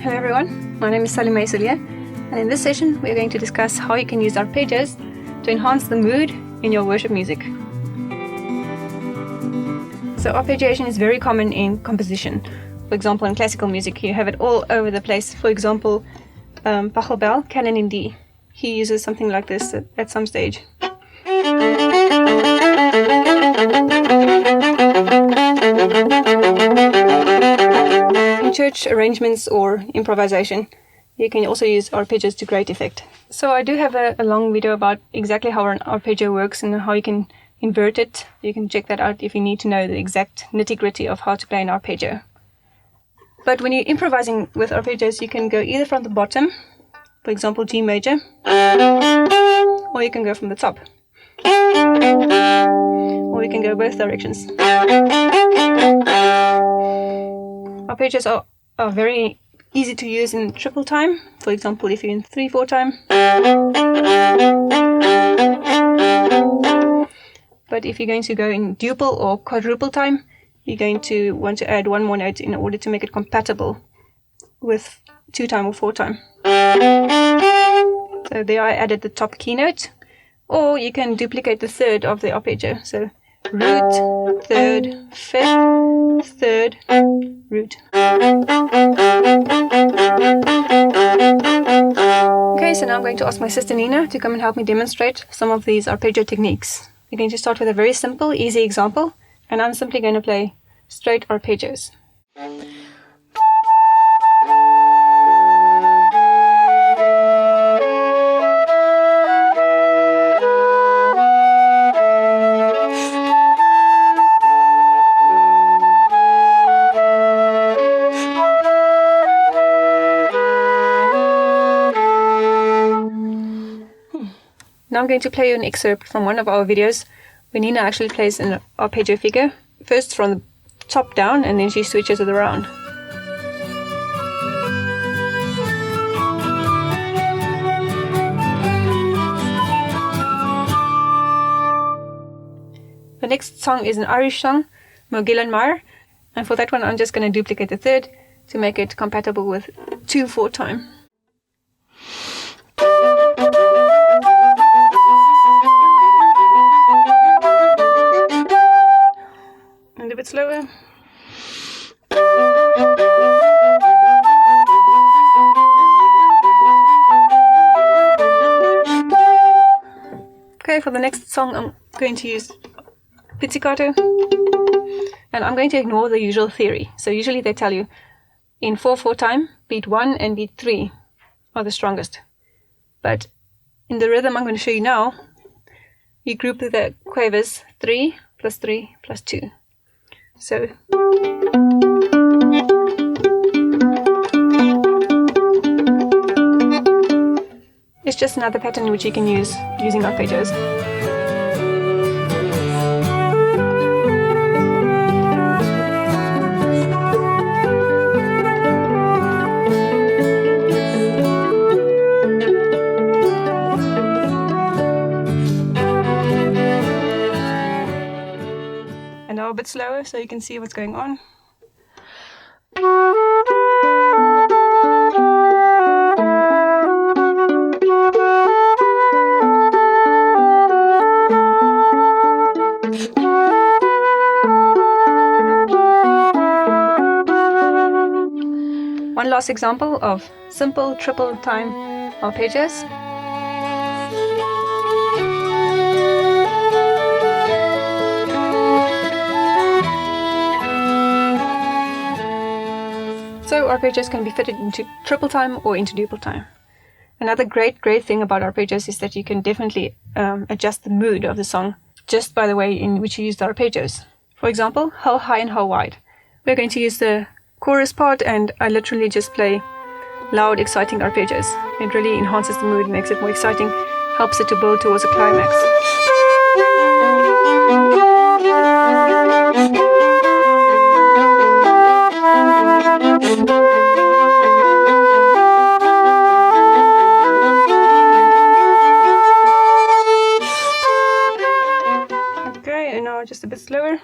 Hello everyone, my name is Salima Isulia, and in this session we are going to discuss how you can use arpeggios to enhance the mood in your worship music. So arpeggiation is very common in composition. For example, in classical music you have it all over the place. For example, Pachelbel, Canon in D. He uses something like this at some stage. In church arrangements or improvisation, you can also use arpeggios to great effect. So I do have a long video about exactly how an arpeggio works and how you can invert it. You can check that out if you need to know the exact nitty-gritty of how to play an arpeggio. But when you're improvising with arpeggios, you can go either from the bottom, for example G major, or you can go from the top, or you can go both directions. Arpeggios are very easy to use in triple time. For example, if you're in 3/4 time. But if you're going to go in duple or quadruple time, you're going to want to add one more note in order to make it compatible with 2 time or 4 time. So there I added the top keynote, or you can duplicate the third of the arpeggio. So root, third, fifth, third, root. Okay, so now I'm going to ask my sister Nina to come and help me demonstrate some of these arpeggio techniques. We're going to start with a very simple, easy example, and I'm simply going to play straight arpeggios. Now I'm going to play you an excerpt from one of our videos where Nina actually plays an arpeggio figure, first from the top down and then she switches it around. The next song is an Irish song, Mogillan Mar, and for that one I'm just going to duplicate the third to make it compatible with 2/4 time. And a bit slower. Okay, for the next song I'm going to use pizzicato, and I'm going to ignore the usual theory. So usually they tell you in 4/4 time, beat 1 and beat 3 are the strongest. But in the rhythm I'm going to show you now, you group the quavers 3 plus 3 plus 2. So it's just another pattern which you can use using arpeggios. And now a bit slower so you can see what's going on. One last example of simple triple time arpeggios. So arpeggios can be fitted into triple time or into duple time. Another great thing about arpeggios is that you can definitely adjust the mood of the song just by the way in which you use the arpeggios. For example, how high and how wide. We're going to use the chorus part, and I literally just play loud, exciting arpeggios. It really enhances the mood, makes it more exciting, helps it to build towards a climax. Just a bit slower.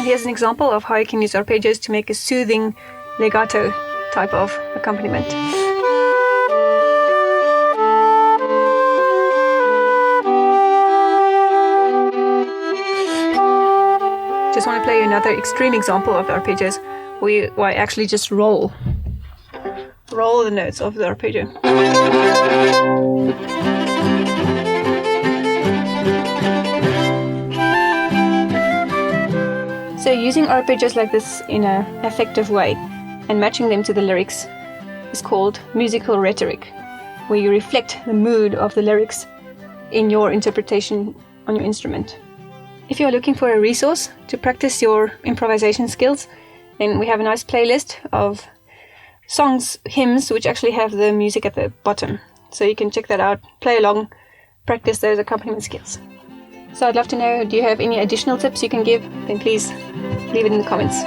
here's an example of how you can use arpeggios to make a soothing legato type of accompaniment. Just want to play you another extreme example of arpeggios where I actually just roll the notes of the arpeggio. So using arpeggios like this in an effective way and matching them to the lyrics is called musical rhetoric, where you reflect the mood of the lyrics in your interpretation on your instrument. If you're looking for a resource to practice your improvisation skills, then we have a nice playlist of songs, hymns, which actually have the music at the bottom. So you can check that out, play along, practice those accompaniment skills. So I'd love to know, do you have any additional tips you can give? Then please leave it in the comments.